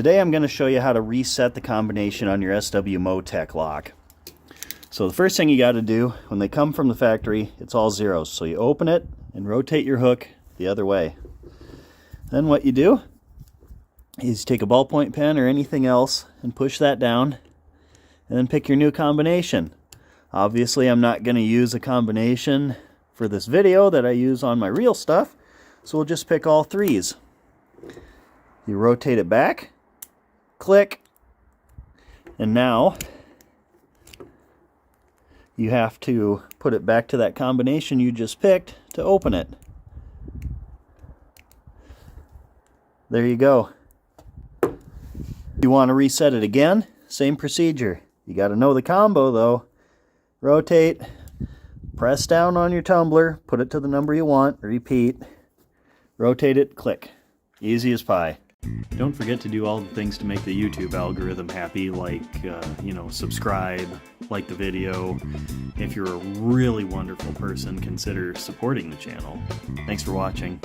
Today I'm going to show you how to reset the combination on your SW Motech lock. So the first thing you got to do, when they come from the factory, it's all zeros. So you open it and rotate your hook the other way. Then what you do is take a ballpoint pen or anything else and push that down, and then pick your new combination. Obviously I'm not going to use a combination for this video that I use on my real stuff, so we'll just pick all threes. You rotate it back, click, and now you have to put it back to that combination you just picked to open it. There you go. You want to reset it again? Same procedure. You got to know the combo though. Rotate, press down on your tumbler, put it to the number you want, repeat, rotate it, click. Easy as pie. Don't forget to do all the things to make the YouTube algorithm happy, like, subscribe, like the video. If you're a really wonderful person, consider supporting the channel. Thanks for watching.